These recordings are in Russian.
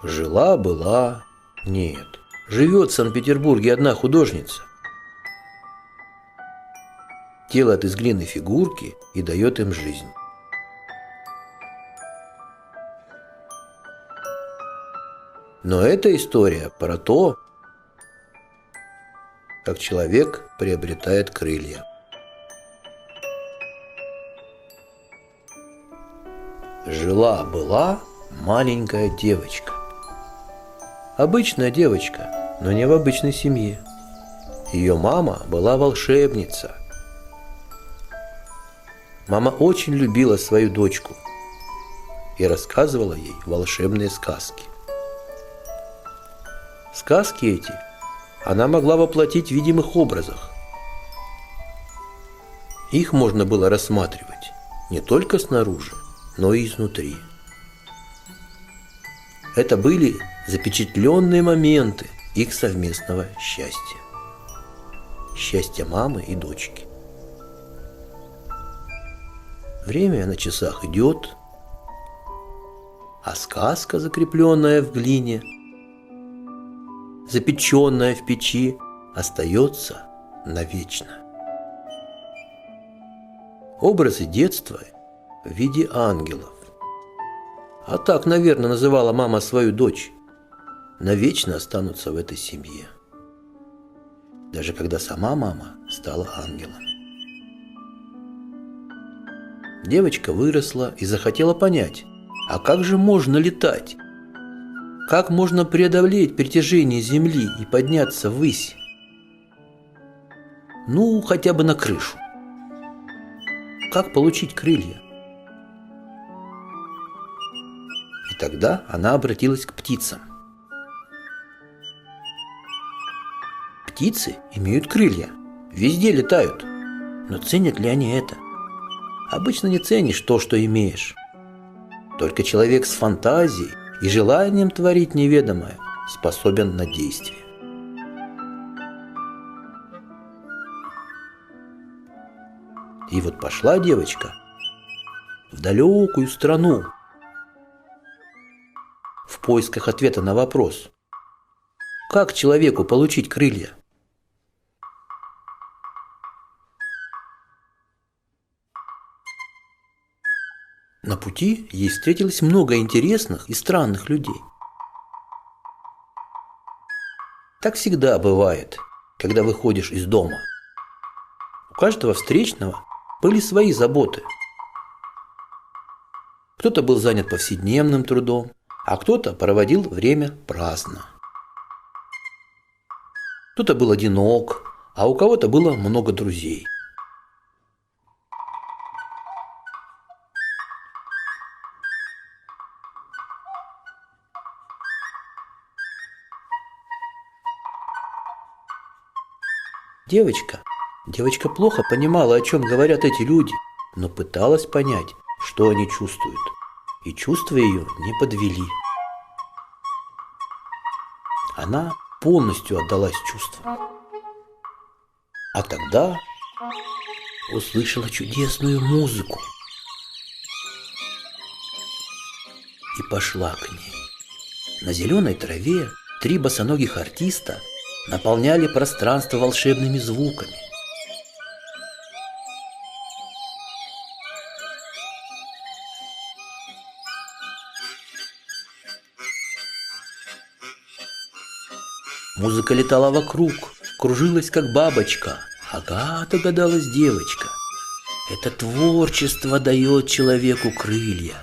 Жила-была... Нет, живет в Санкт-Петербурге одна художница. Делает из глины фигурки и дает им жизнь. Но эта история про то, как человек приобретает крылья. Жила-была маленькая девочка. Обычная девочка, но не в обычной семье. Ее мама была волшебница. Мама очень любила свою дочку и рассказывала ей волшебные сказки. Сказки эти она могла воплотить в видимых образах. Их можно было рассматривать не только снаружи, но и изнутри. Это были запечатленные моменты их совместного счастья. Счастья мамы и дочки. Время на часах идет, а сказка, закрепленная в глине, запеченная в печи, остается навечно. Образы детства в виде ангелов. А так, наверное, называла мама свою дочь. Навечно останутся в этой семье. Даже когда сама мама стала ангелом. Девочка выросла и захотела понять, а как же можно летать? Как можно преодолеть притяжение Земли и подняться ввысь? Ну, хотя бы на крышу. Как получить крылья? И тогда она обратилась к птицам. Птицы имеют крылья, везде летают. Но ценят ли они это? Обычно не ценишь то, что имеешь. Только человек с фантазией и желанием творить неведомое способен на действие. И вот пошла девочка в далекую страну в поисках ответа на вопрос: как человеку получить крылья? На пути ей встретилось много интересных и странных людей. Так всегда бывает, когда выходишь из дома. У каждого встречного были свои заботы. Кто-то был занят повседневным трудом, а кто-то проводил время праздно. Кто-то был одинок, а у кого-то было много друзей. Девочка плохо понимала, о чем говорят эти люди, но пыталась понять, что они чувствуют. И чувства ее не подвели. Она полностью отдалась чувствам. А тогда услышала чудесную музыку и пошла к ней. На зеленой траве 3 босоногих артиста наполняли пространство волшебными звуками. Музыка летала вокруг, кружилась как бабочка. Ага, догадалась девочка. Это творчество дает человеку крылья.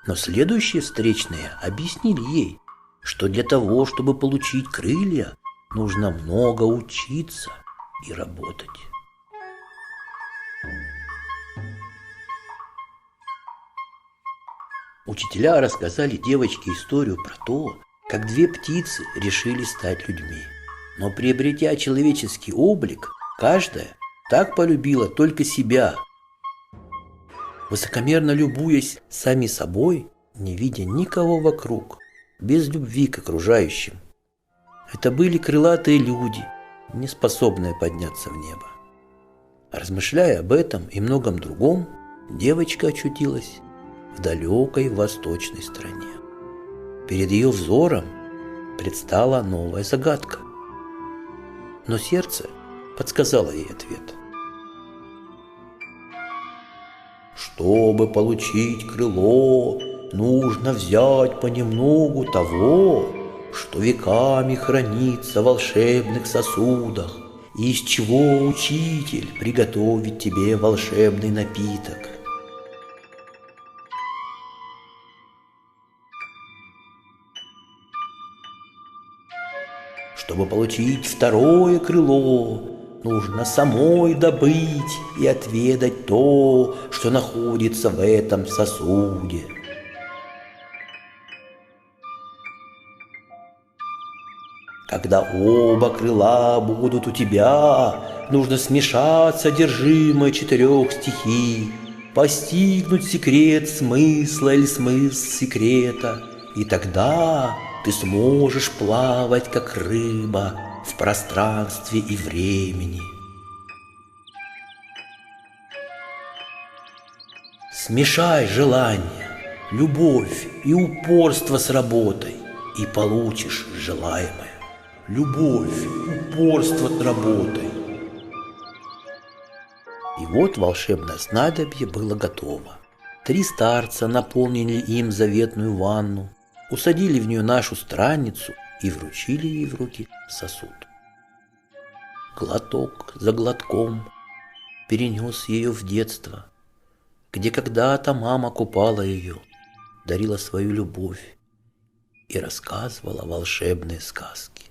Но следующие встречные объяснили ей, что для того, чтобы получить крылья, нужно много учиться и работать. Учителя рассказали девочке историю про то, как 2 птицы решили стать людьми. Но приобретя человеческий облик, каждая так полюбила только себя, высокомерно любуясь сами собой, не видя никого вокруг, без любви к окружающим. Это были крылатые люди, не способные подняться в небо. Размышляя об этом и многом другом, девочка очутилась в далекой восточной стране. Перед ее взором предстала новая загадка. Но сердце подсказало ей ответ. Чтобы получить крыло, нужно взять понемногу того, что веками хранится в волшебных сосудах, и из чего учитель приготовит тебе волшебный напиток. Чтобы получить второе крыло, нужно самой добыть и отведать то, что находится в этом сосуде. Когда оба крыла будут у тебя, нужно смешать содержимое 4 стихий, постигнуть секрет смысла или смысл секрета, и тогда ты сможешь плавать, как рыба, в пространстве и времени. Смешай желание, любовь и упорство с работой, и получишь желаемое. Любовь, упорство с работой. И вот волшебное снадобье было готово. 3 старца наполнили им заветную ванну, усадили в нее нашу странницу и вручили ей в руки сосуд. Глоток за глотком перенес ее в детство, где когда-то мама купала ее, дарила свою любовь и рассказывала волшебные сказки.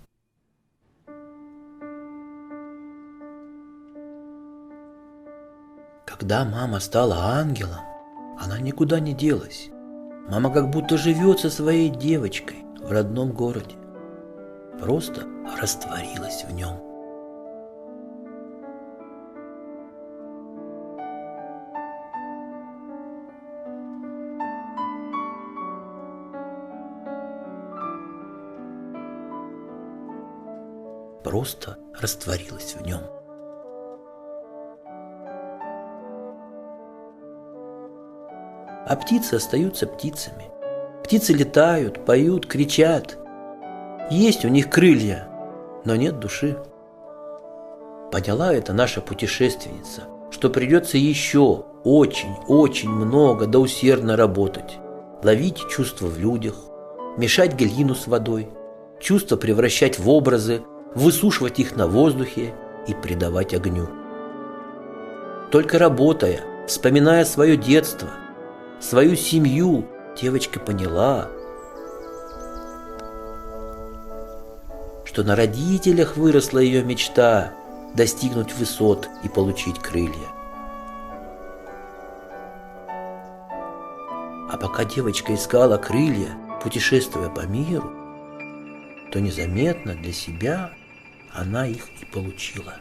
Когда мама стала ангелом, она никуда не делась. Мама как будто живет со своей девочкой в родном городе. Просто растворилась в нем. Просто растворилась в нем. А птицы остаются птицами. Птицы летают, поют, кричат. Есть у них крылья, но нет души. Поняла это наша путешественница, что придется еще очень много да усердно работать, ловить чувства в людях, мешать глину с водой, чувства превращать в образы, высушивать их на воздухе и придавать огню. Только работая, вспоминая свое детство, свою семью, девочка поняла, что на родителях выросла ее мечта достигнуть высот и получить крылья. А пока девочка искала крылья, путешествуя по миру, то незаметно для себя она их и получила.